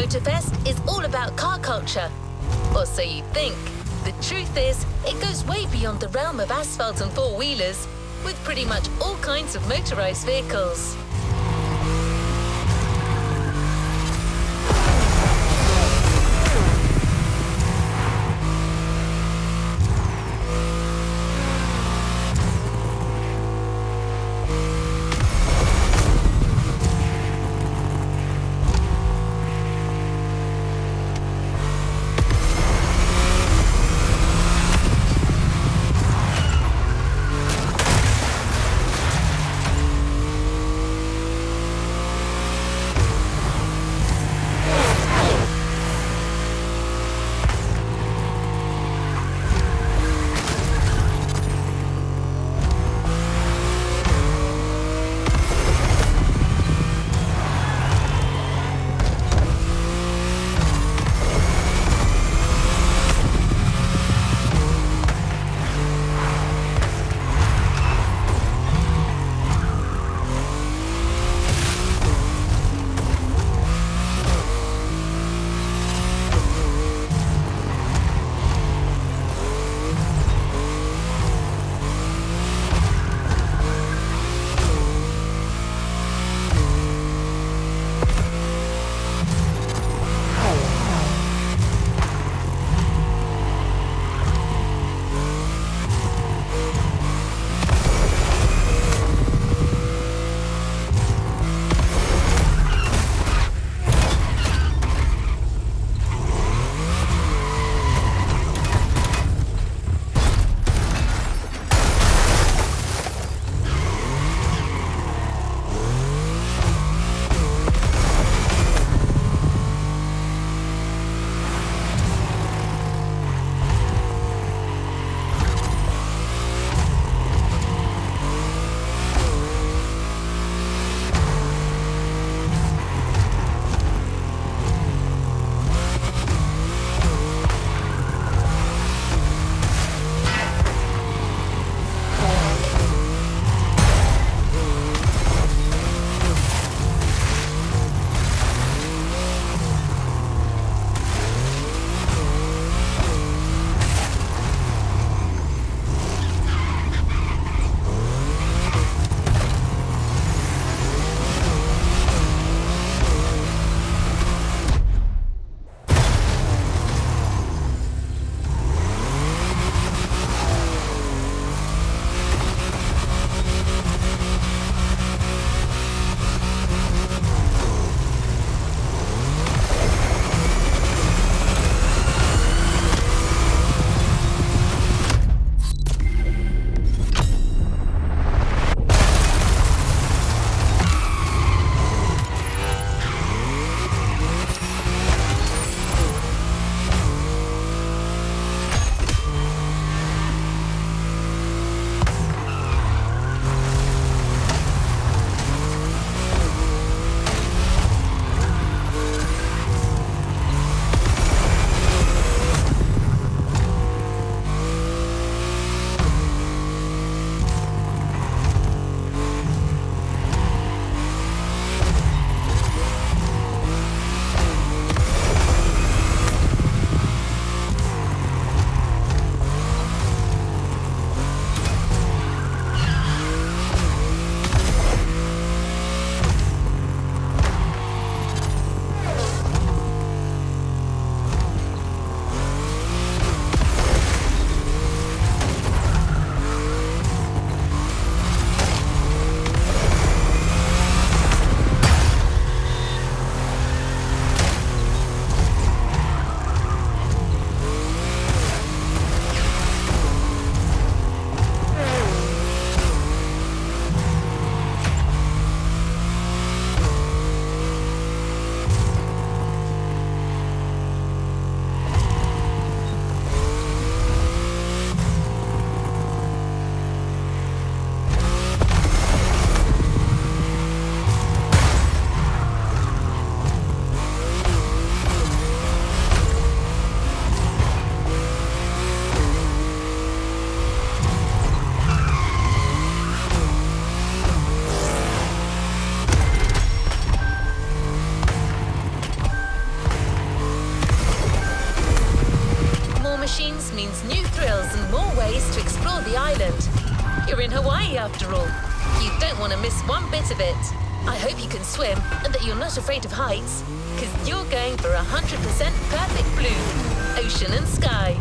Motorfest is all about car culture. Or so you think. The truth is, it goes way beyond the realm of asphalt and four-wheelers, with pretty much all kinds of motorized vehicles. Hawaii after all. You don't want to miss one bit of it. I hope you can swim and that you're not afraid of heights, because you're going for 100% perfect blue, ocean and sky.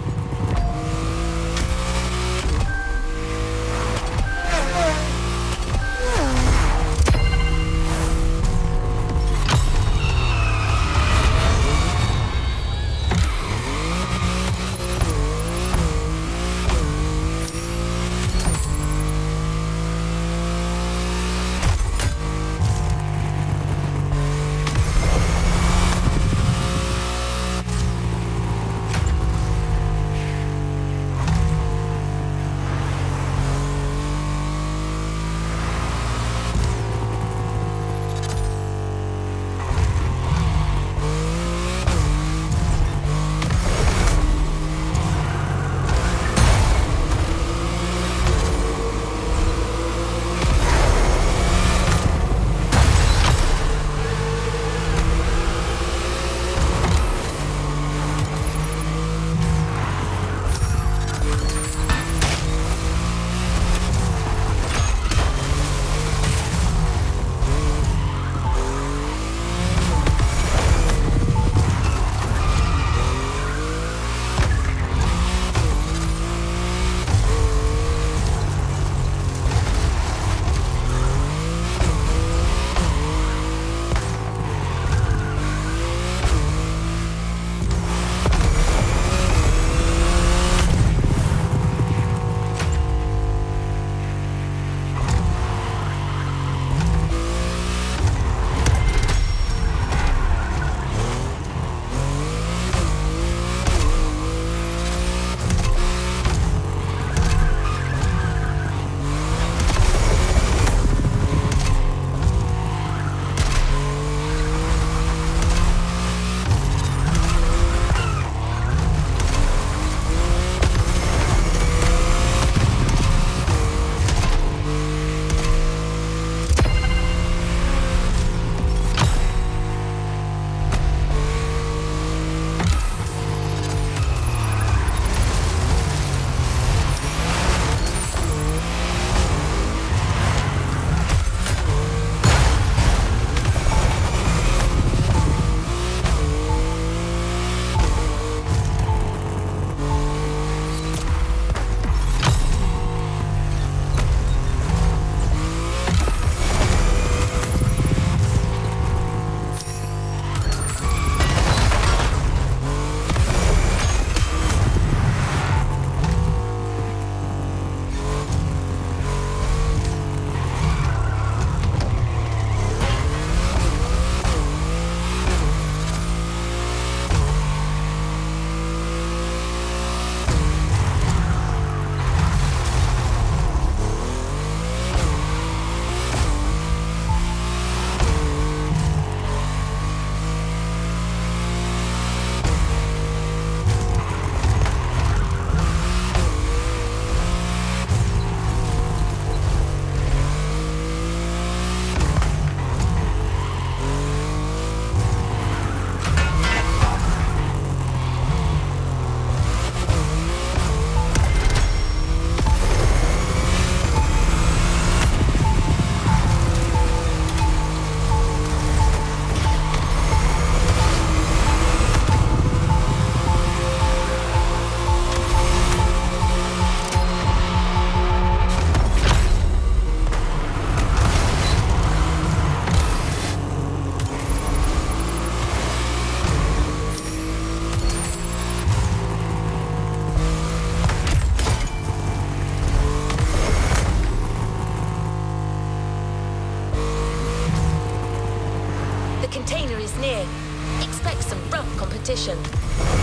competition.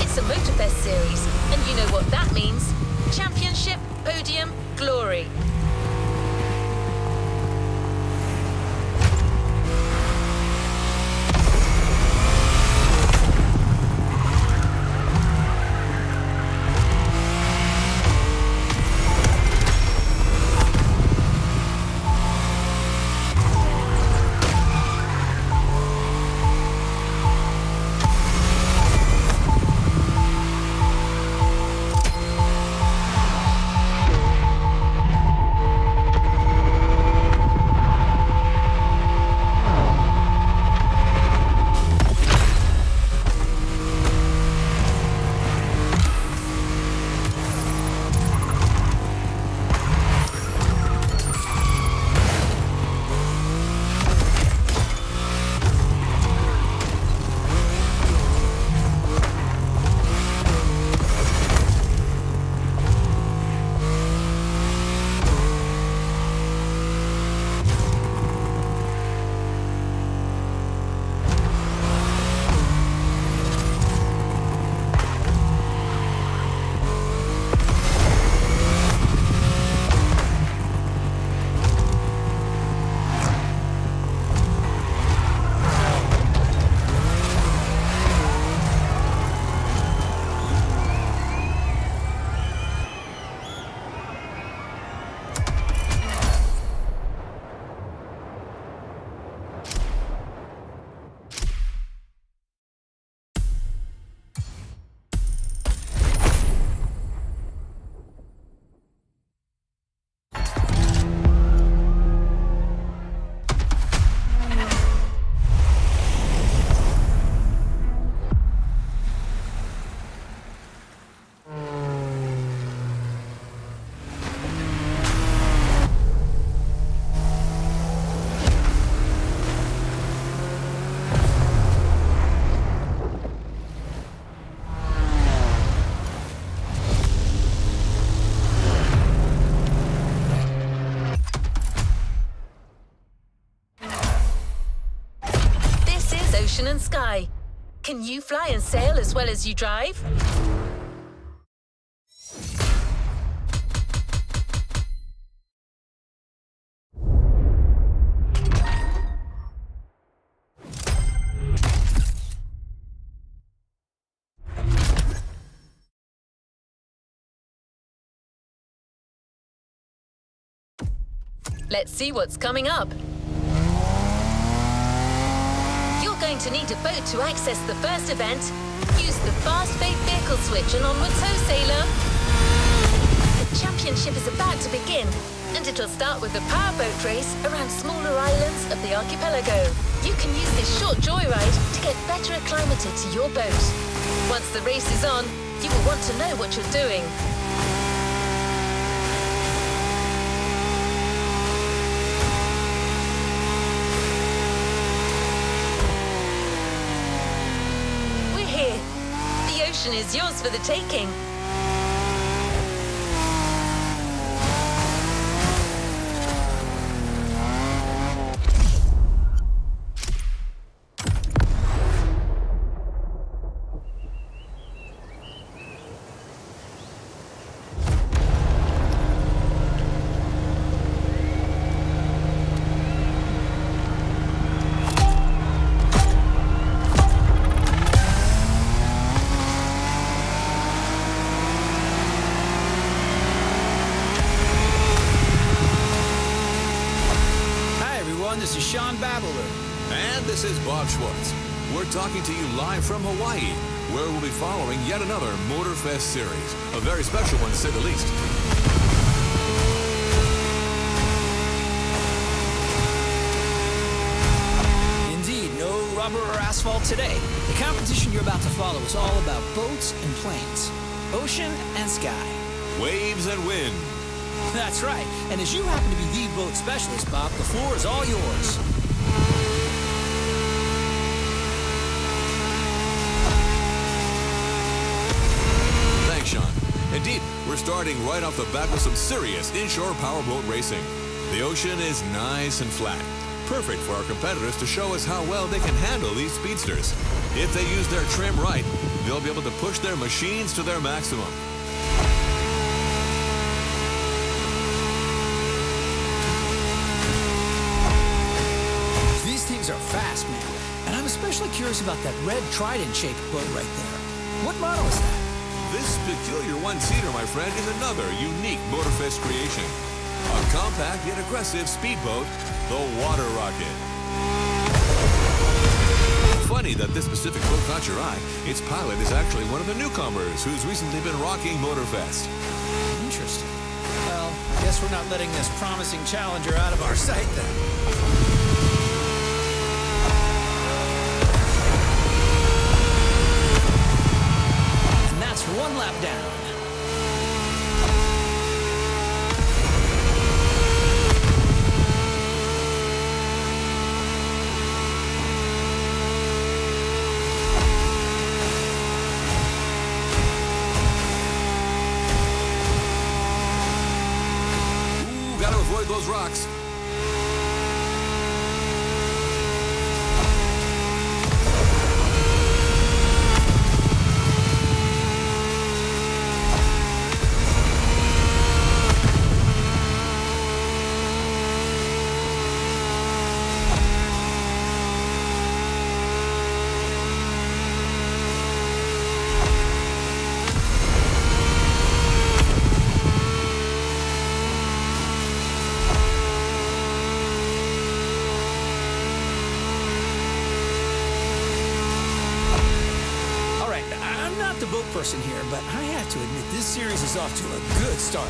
It's a Motorfest series, and you know what that means. Championship, podium, glory. Can you fly and sail as well as you drive? Let's see what's coming up. You're going to need a boat to access the first event. Use the fast fade vehicle switch and onwards ho, sailor. The championship is about to begin, and it'll start with a powerboat race around smaller islands of the archipelago. You can use this short joyride to get better acclimated to your boat. Once the race is on, you will want to know what you're doing. The ocean is yours for the taking. This is Sean Babalu. And this is Bob Schwartz. We're talking to you live from Hawaii, where we'll be following yet another Motorfest series. A very special one, to say the least. Indeed, no rubber or asphalt today. The competition you're about to follow is all about boats and planes, ocean and sky. Waves and wind. That's right. And as you happen to be the boat specialist, Bob, the floor is all yours. Thanks, Sean. Indeed, we're starting right off the bat with some serious inshore powerboat racing. The ocean is nice and flat. Perfect for our competitors to show us how well they can handle these speedsters. If they use their trim right, they'll be able to push their machines to their maximum. Are fast, man. And I'm especially curious about that red trident-shaped boat right there. What model is that? This peculiar one-seater, my friend, is another unique Motorfest creation. A compact yet aggressive speedboat, the Water Rocket. Funny that this specific boat caught your eye. Its pilot is actually one of the newcomers who's recently been rocking Motorfest. Interesting. Well, I guess we're not letting this promising challenger out of our sight then. One lap down. Ooh, gotta avoid those rocks. Person here, but I have to admit this series is off to a good start.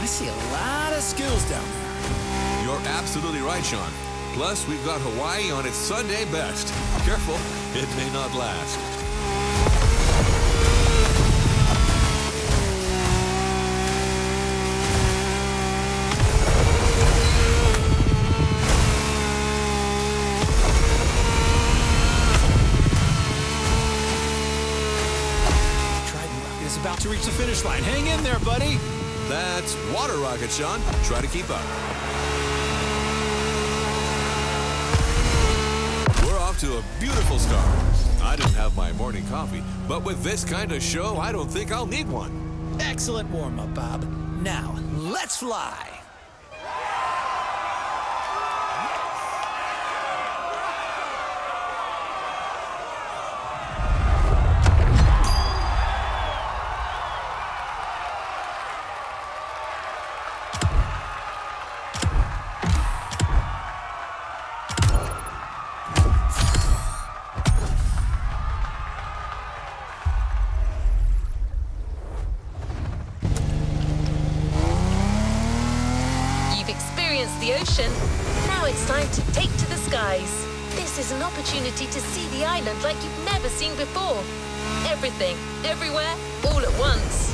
I see a lot of skills down there. You're absolutely right, Sean. Plus, we've got Hawaii on its Sunday best. Careful, it may not last. About to reach the finish line. Hang in there, buddy. That's Water Rocket, Sean. Try to keep up. We're off to a beautiful start. I didn't have my morning coffee, but with this kind of show, I don't think I'll need one. Excellent warm-up, Bob. Now, let's fly. The ocean. Now it's time to take to the skies. This is an opportunity to see the island like you've never seen before. Everything, everywhere, all at once.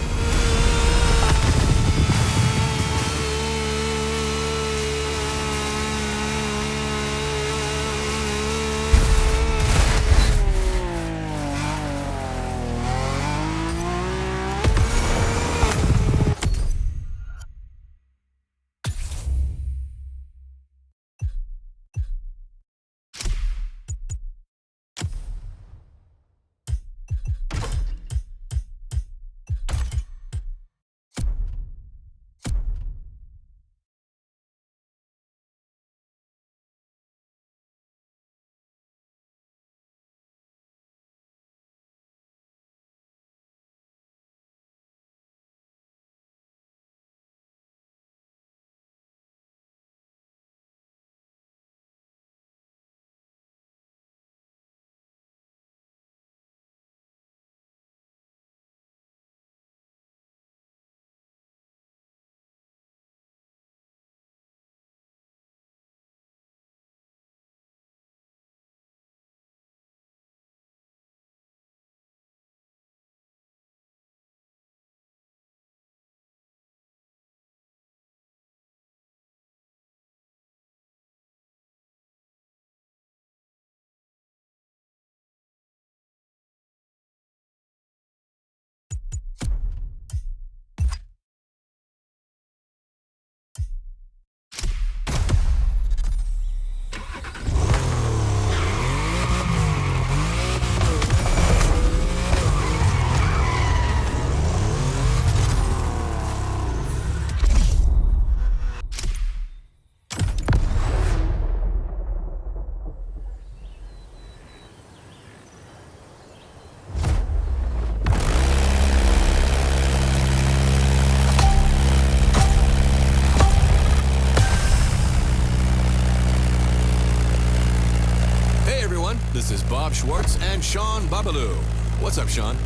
This is Bob Schwartz and Sean Babaloo. What's up, Sean?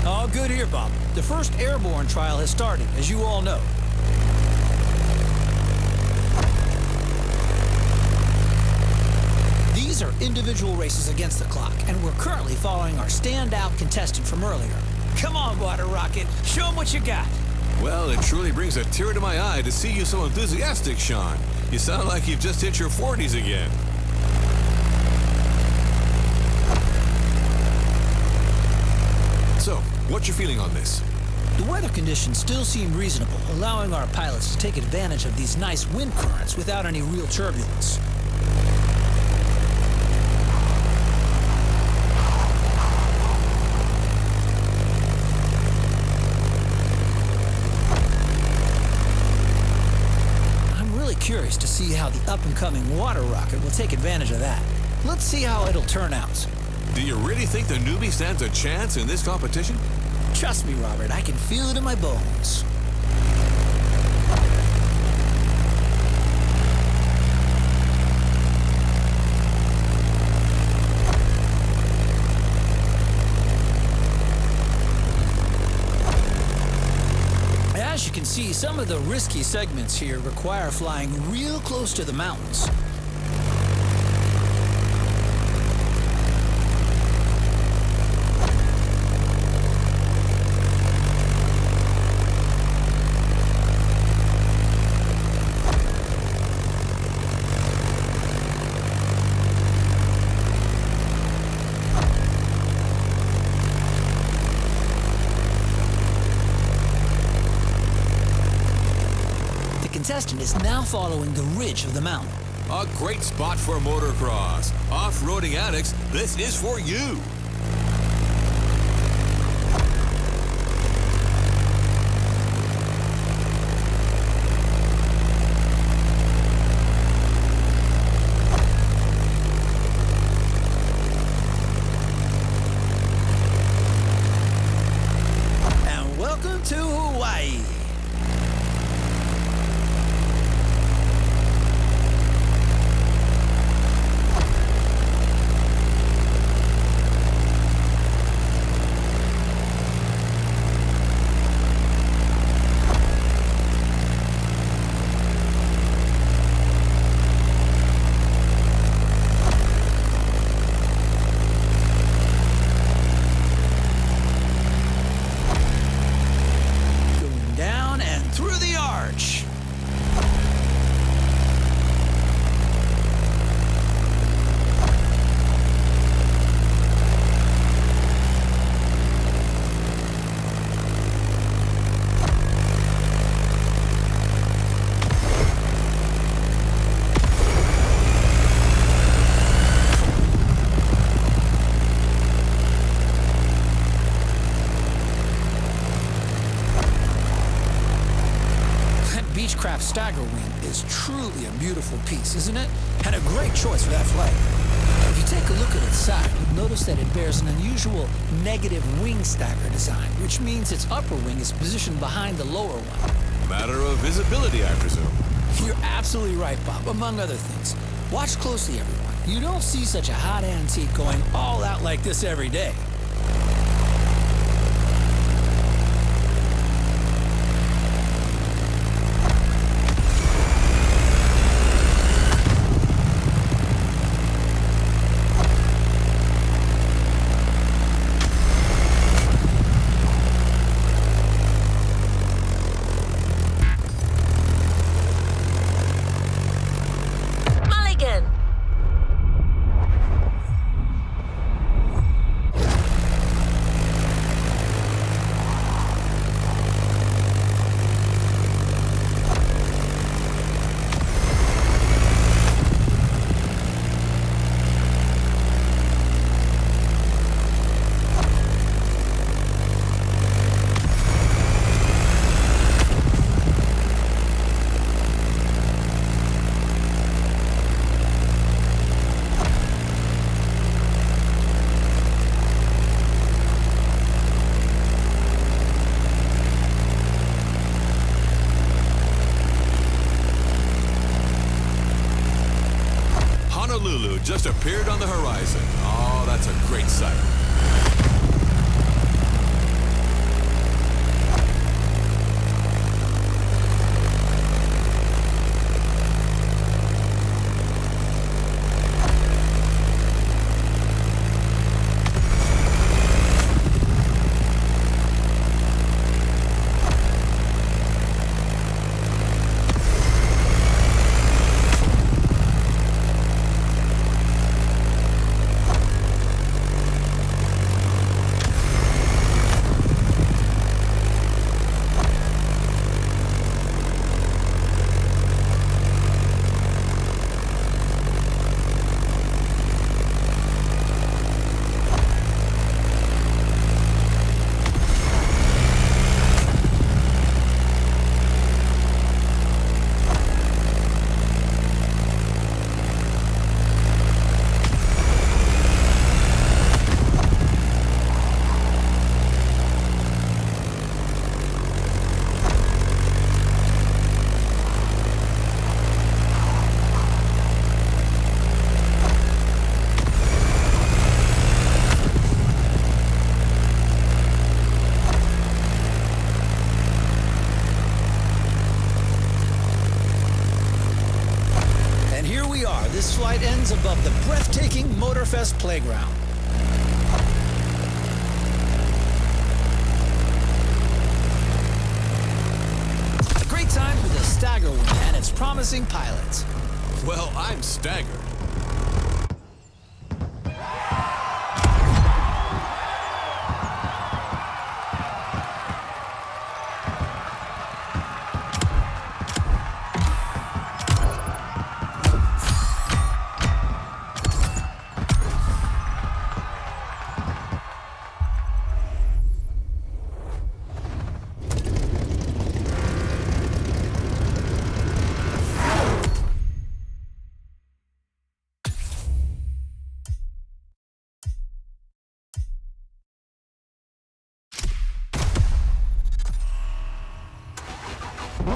All good here, Bob. The first airborne trial has started, as you all know. These are individual races against the clock, and we're currently following our standout contestant from earlier. Come on, Water Rocket. Show 'em what you got. Well, it truly brings a tear to my eye to see you so enthusiastic, Sean. You sound like you've just hit your 40s again. So, what's your feeling on this? The weather conditions still seem reasonable, allowing our pilots to take advantage of these nice wind currents without any real turbulence. I'm really curious to see how the up-and-coming Water Rocket will take advantage of that. Let's see how it'll turn out. Do you really think the newbie stands a chance in this competition? Trust me, Robert, I can feel it in my bones. As you can see, some of the risky segments here require flying real close to the mountains. The contestant is now following the ridge of the mountain. A great spot for motocross. Off-roading addicts, this is for you. And welcome to Hawaii. Down and through the arch. That Beechcraft Stagger Wing is truly a beautiful piece, isn't it? And a great choice for that flight. If you take a look at its side, you'll notice that it bears an unusual negative wing stagger design, which means its upper wing is positioned behind the lower one. Matter of visibility, I presume. You're absolutely right, Bob, among other things. Watch closely, everyone. You don't see such a hot antique going all out like this every day. Mulligan! Honolulu just appeared on the horizon. Oh, that's a great sight. This flight ends above the breathtaking Motorfest playground. A great time for the Stagger Wing and its promising pilots. Well, I'm staggered. Now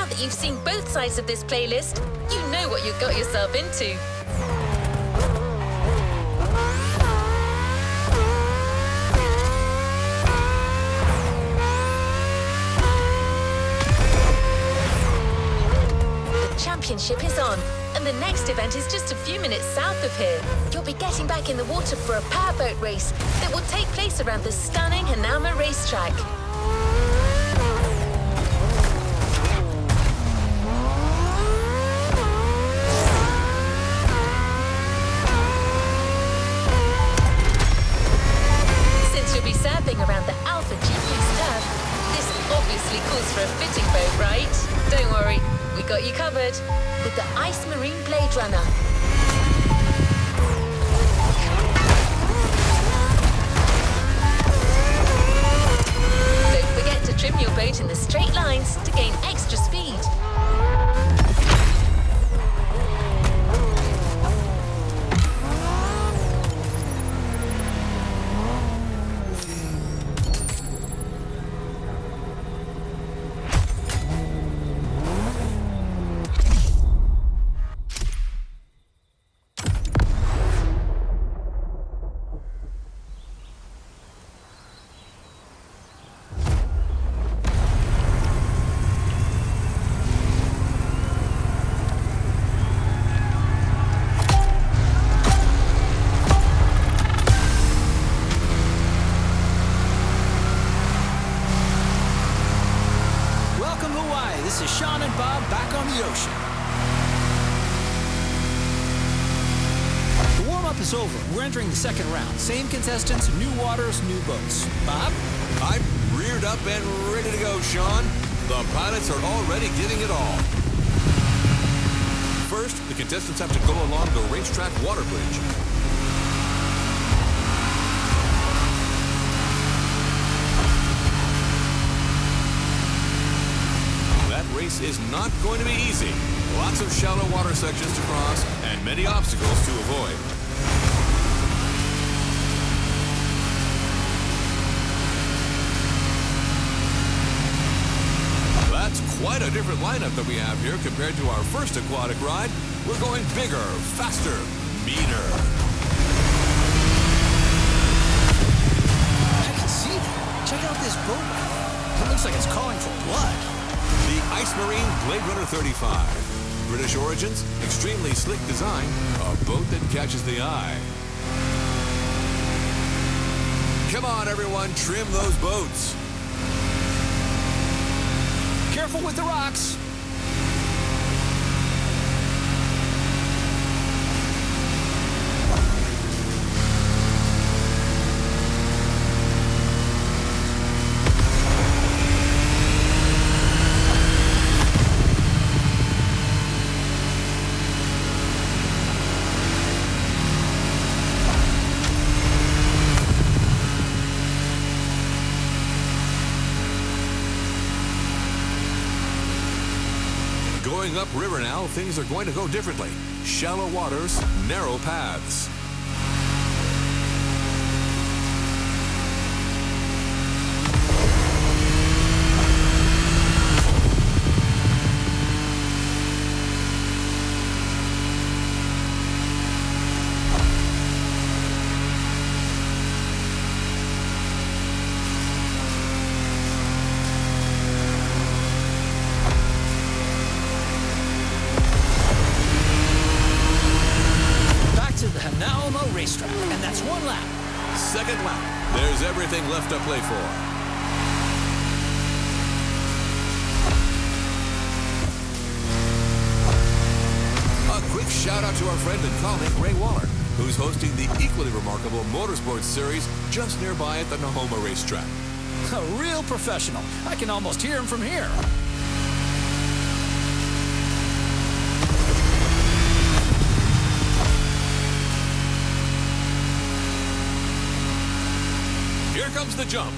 that you've seen both sides of this playlist, you know what you've got yourself into. The championship is on, and the next event is just a few minutes south of here. You'll be getting back in the water for a powerboat race that will take place around the stunning Hanauma racetrack. Since you'll be surfing around the Alpha GP's turf, this obviously calls for a fitting boat, right? Don't worry, we got you covered with the Ice Marine Blade Runner. Don't forget to trim your boat in the straight lines to gain extra speed. Welcome Hawaii. This is Sean and Bob back on the ocean. The warm-up is over. We're entering the second round. Same contestants, new waters, new boats. Bob? I'm reared up and ready to go, Sean. The pilots are already giving it all. First, the contestants have to go along the racetrack water bridge. That race is not going to be easy. Lots of shallow water sections to cross and many obstacles to avoid. That's quite a different lineup that we have here compared to our first aquatic ride. We're going bigger, faster, meaner. I can see that. Check out this boat. It looks like it's calling for blood. The Ice Marine Blade Runner 35. British origins, extremely slick design, a boat that catches the eye. Come on, everyone, trim those boats. Careful with the rocks. Going upriver now, things are going to go differently. Shallow waters, narrow paths. Hanauma racetrack, and that's one lap. Second lap. There's everything left to play for. A quick shout out to our friend and colleague Ray Waller, who's hosting the equally remarkable Motorsports Series just nearby at the Nahoma racetrack. A real professional. I can almost hear him from here. Here comes the jump.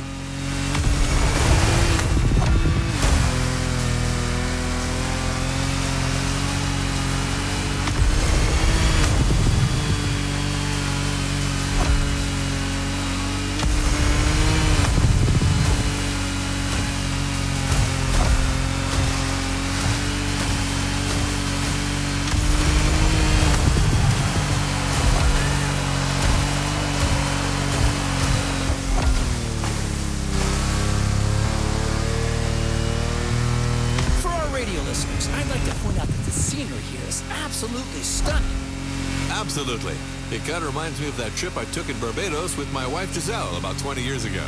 Absolutely. It kind of reminds me of that trip I took in Barbados with my wife Giselle about 20 years ago.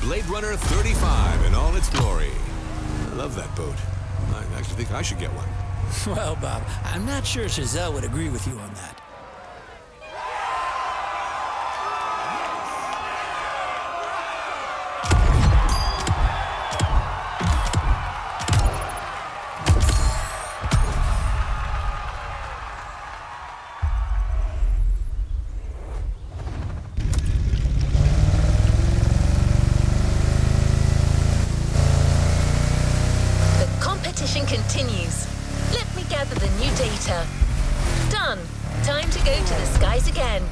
Blade Runner 35 in all its glory. I love that boat. I actually think I should get one. Well, Bob, I'm not sure Giselle would agree with you on that. Continues. Let me gather the new data. Done. Time to go to the skies again.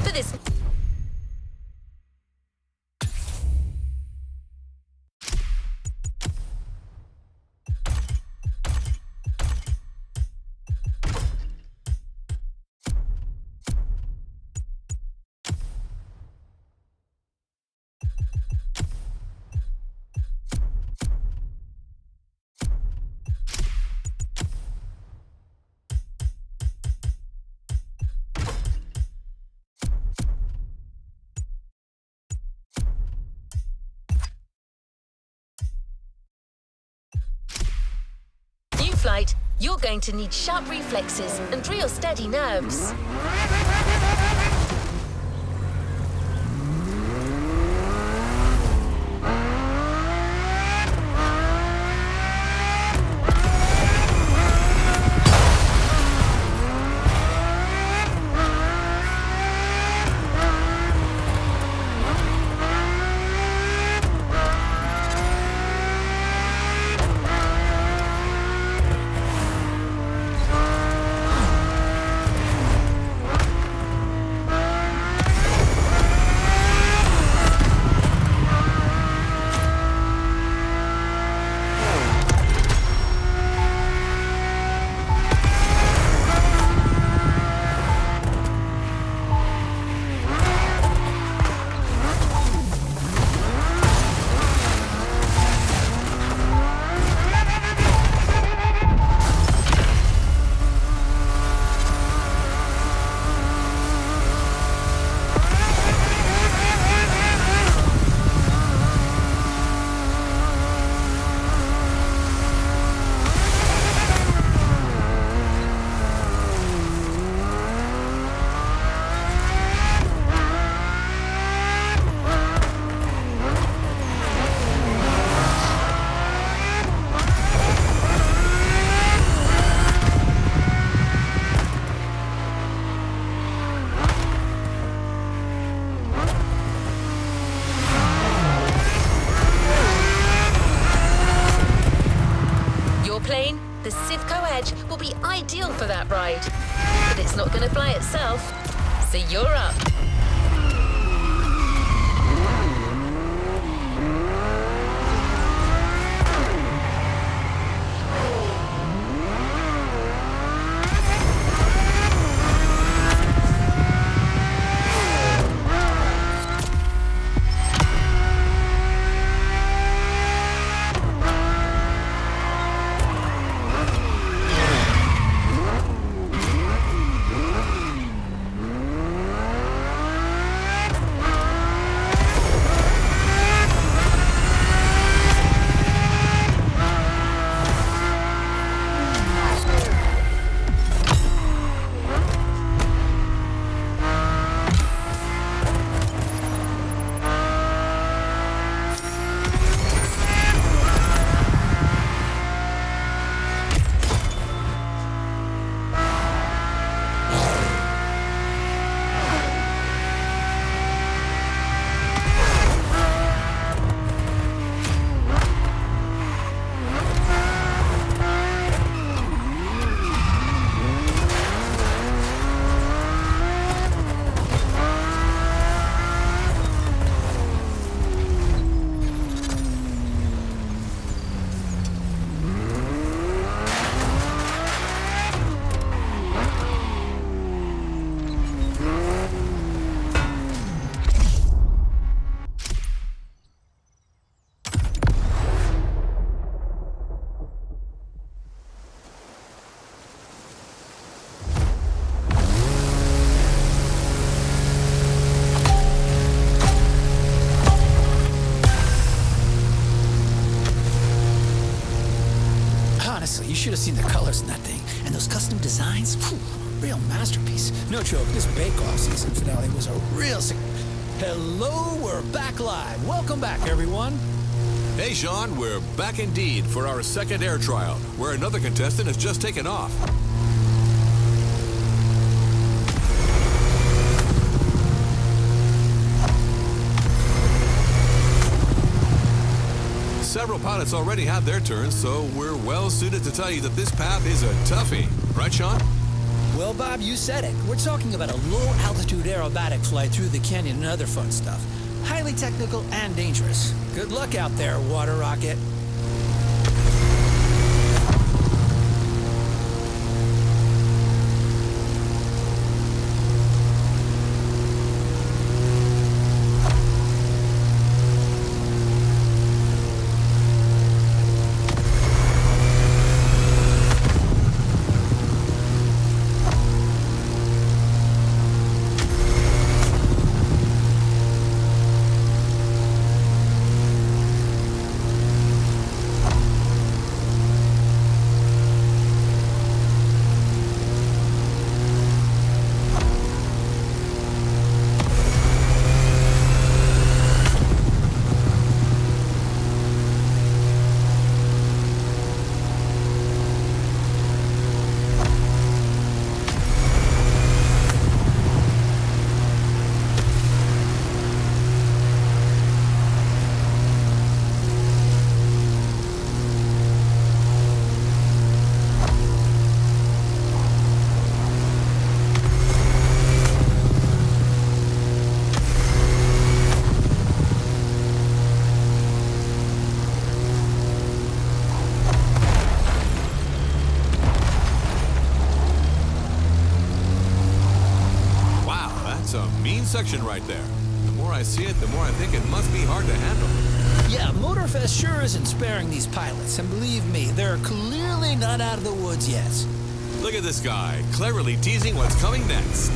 For this flight, you're going to need sharp reflexes and real steady nerves. The Civco Edge will be ideal for that ride. But it's not going to fly itself, so you're up. should have seen the colors in that thing. And those custom designs, phew, real masterpiece. No joke, this Bake-Off season finale was a real... Hello, we're back live. Welcome back, everyone. Hey, Sean, we're back indeed for our second air trial, where another contestant has just taken off. Several pilots already had their turns, so we're well suited to tell you that this path is a toughie. Right, Sean? Well, Bob, you said it. We're talking about a low-altitude aerobatic flight through the canyon and other fun stuff. Highly technical and dangerous. Good luck out there, water rocket. Section right there. The more I see it, the more I think it must be hard to handle. Yeah, Motorfest sure isn't sparing these pilots, and believe me, they're clearly not out of the woods yet. Look at this guy, cleverly teasing what's coming next.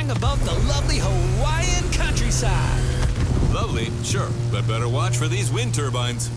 Above the lovely Hawaiian countryside. Lovely, sure, but better watch for these wind turbines.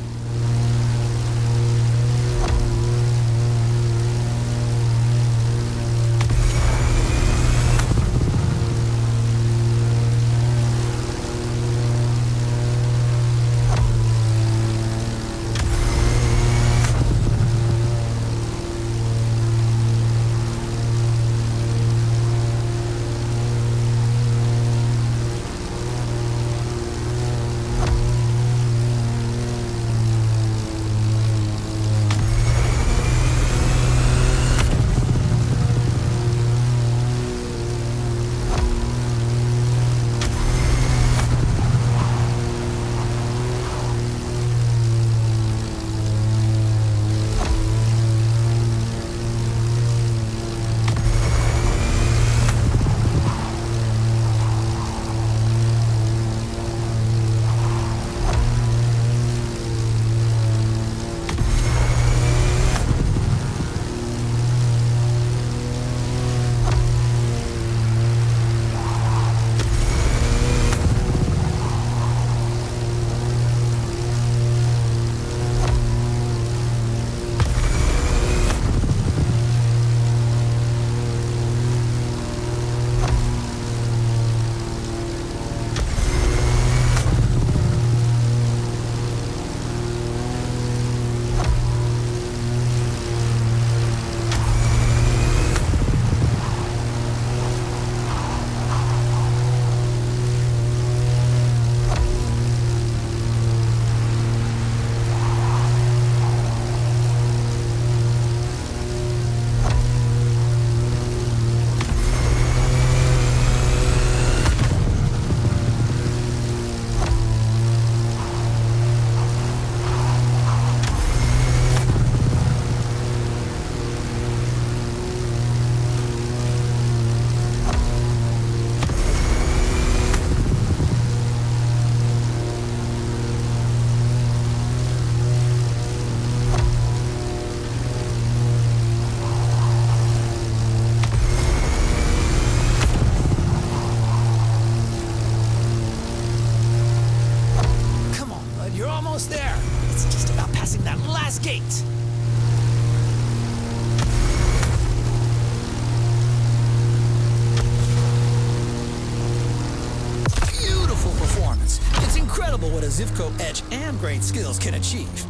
Zivco edge and great skills can achieve.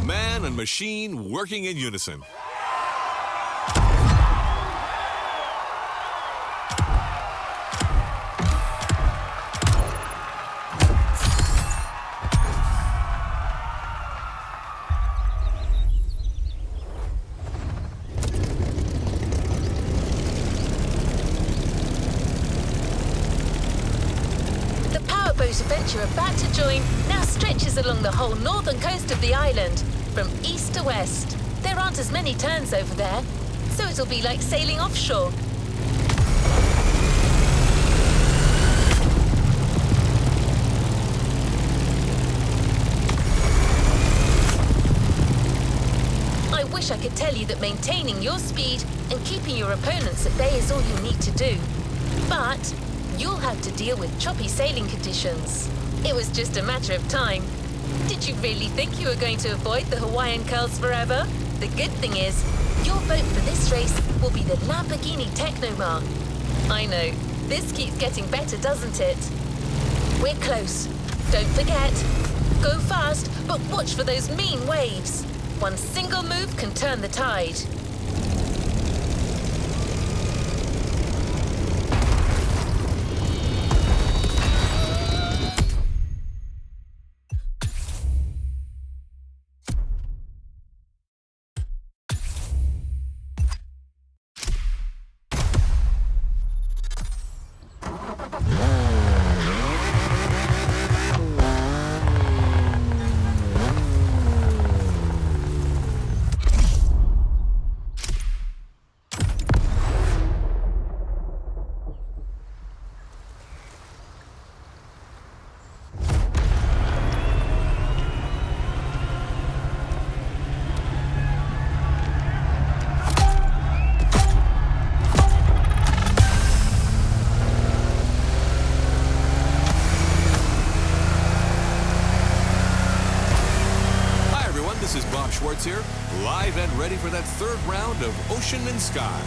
Man and machine working in unison. Adventure about to join now stretches along the whole northern coast of the island, from east to west. There aren't as many turns over there, so it'll be like sailing offshore. I wish I could tell you that maintaining your speed and keeping your opponents at bay is all you need to do. But you'll have to deal with choppy sailing conditions. It was just a matter of time. Did you really think you were going to avoid the Hawaiian curls forever? The good thing is, your boat for this race will be the Lamborghini Technomar. I know, this keeps getting better, doesn't it? We're close. Don't forget. Go fast, but watch for those mean waves. One single move can turn the tide. Schwartz here, live and ready for that third round of Ocean and Sky.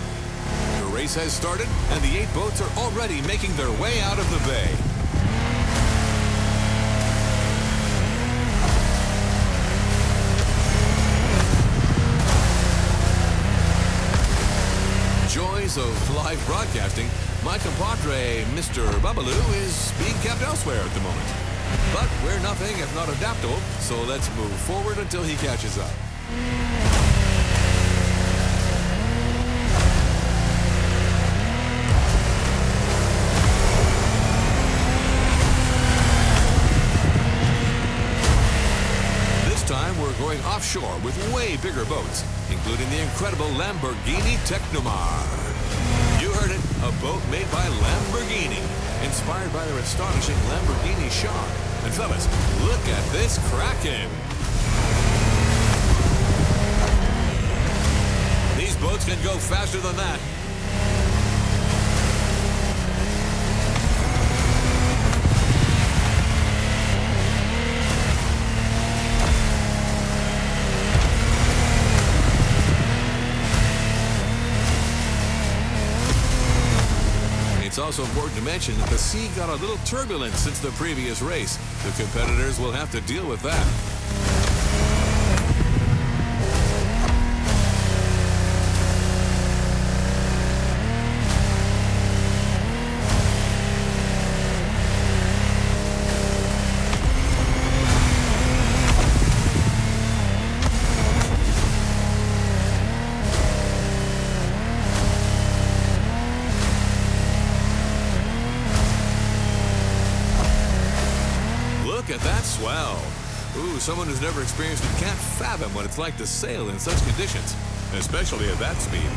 The race has started, and the 8 boats are already making their way out of the bay. Joys of live broadcasting, my compadre, Mr. Babalu, is being kept elsewhere at the moment. But we're nothing if not adaptable, so let's move forward until he catches up. This time we're going offshore with way bigger boats, including the incredible Lamborghini Technomar. You heard it, a boat made by Lamborghini, inspired by their astonishing Lamborghini Shark. And fellas, look at this Kraken. These boats can go faster than that. It's also important to mention that the sea got a little turbulent since the previous race. The competitors will have to deal with that. Look at that swell. Ooh, someone who's never experienced it can't fathom what it's like to sail in such conditions, especially at that speed.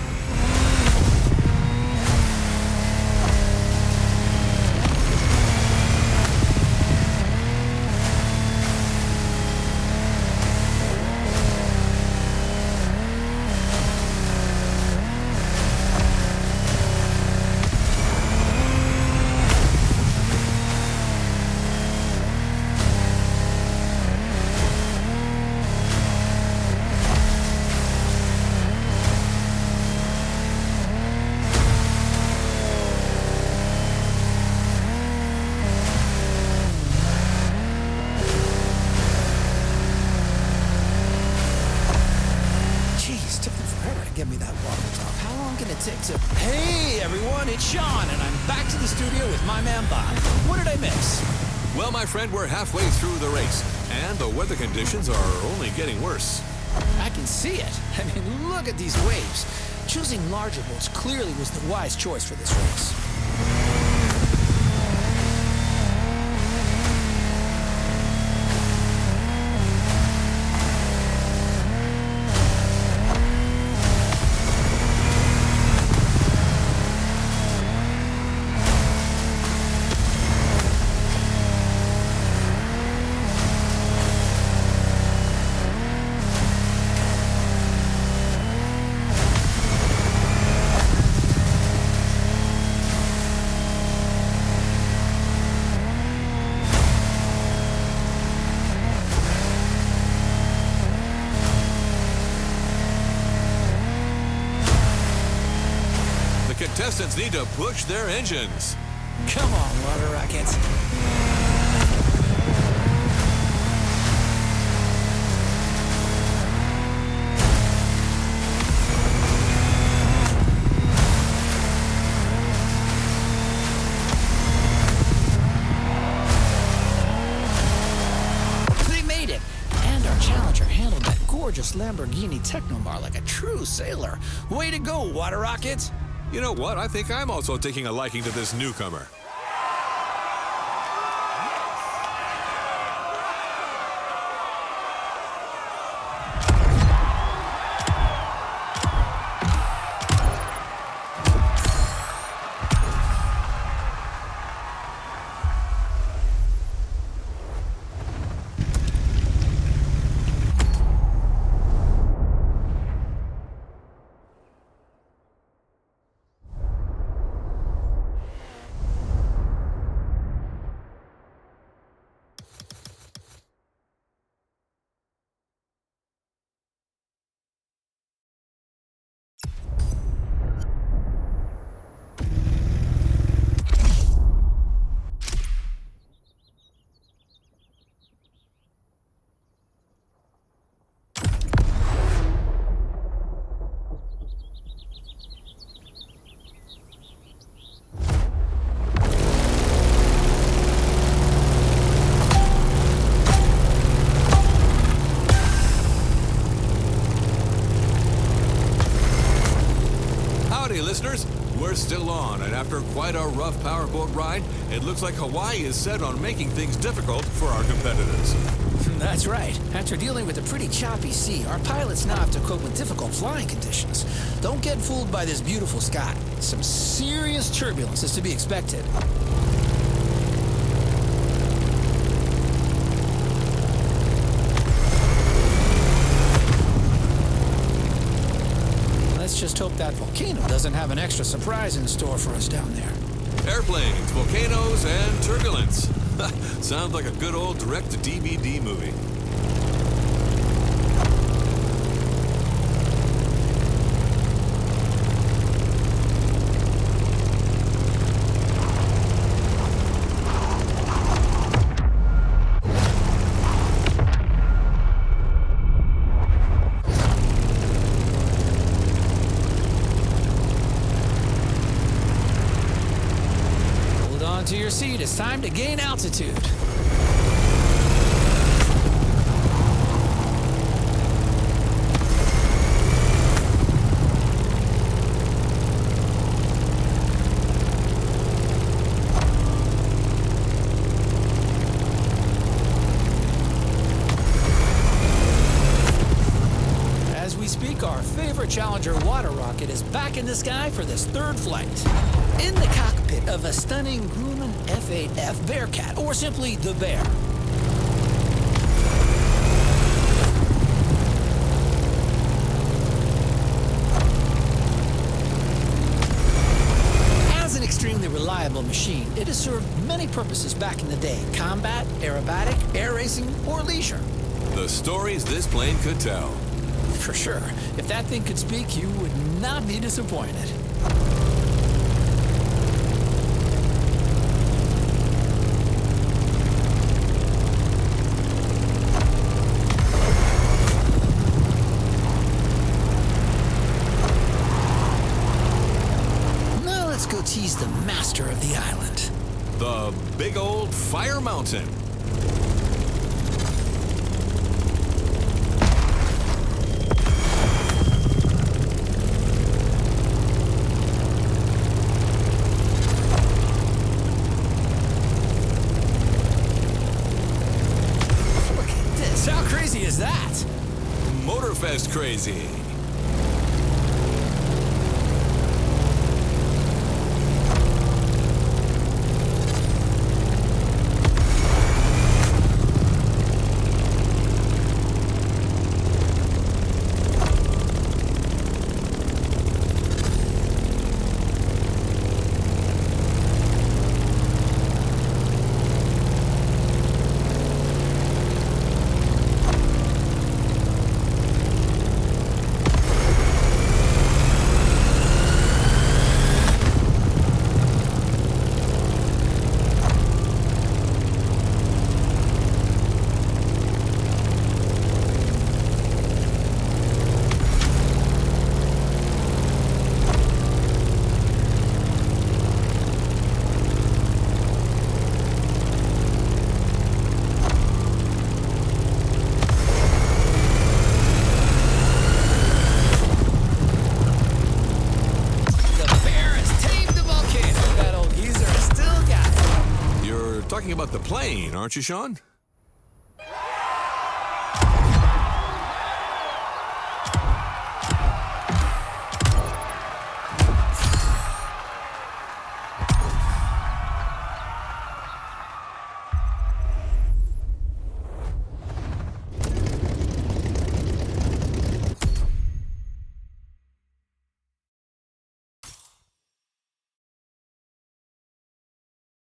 get me that bottle top. How long can it take to... Hey, everyone, it's Sean, and I'm back to the studio with my man Bob. What did I miss? Well, my friend, we're halfway through the race, and the weather conditions are only getting worse. I can see it. I mean, look at these waves. Choosing larger boats clearly was the wise choice for this race. Contestants need to push their engines. Come on, water rockets. They made it! And our challenger handled that gorgeous Lamborghini Technomar like a true sailor. Way to go, water rockets! You know what? I think I'm also taking a liking to this newcomer. Listeners, we're still on, and after quite a rough powerboat ride, it looks like Hawaii is set on making things difficult for our competitors. That's right. After dealing with a pretty choppy sea, our pilots now have to cope with difficult flying conditions. Don't get fooled by this beautiful sky. Some serious turbulence is to be expected. Let's just hope that volcano doesn't have an extra surprise in store for us down there. Airplanes, volcanoes, and turbulence. Sounds like a good old direct-to-DVD movie. To your seat, it's time to gain altitude. As we speak, our favorite Challenger water rocket is back in the sky for this third flight. In the cockpit of a stunning Grumman F8F Bearcat, or simply the Bear. As an extremely reliable machine, it has served many purposes back in the day: combat, aerobatic, air racing, or leisure. The stories this plane could tell. For sure. If that thing could speak, you would not be disappointed. tease the master of the island. The big old fire mountain. Look at this. How crazy is that? Motorfest crazy. Talking about the plane, aren't you, Sean?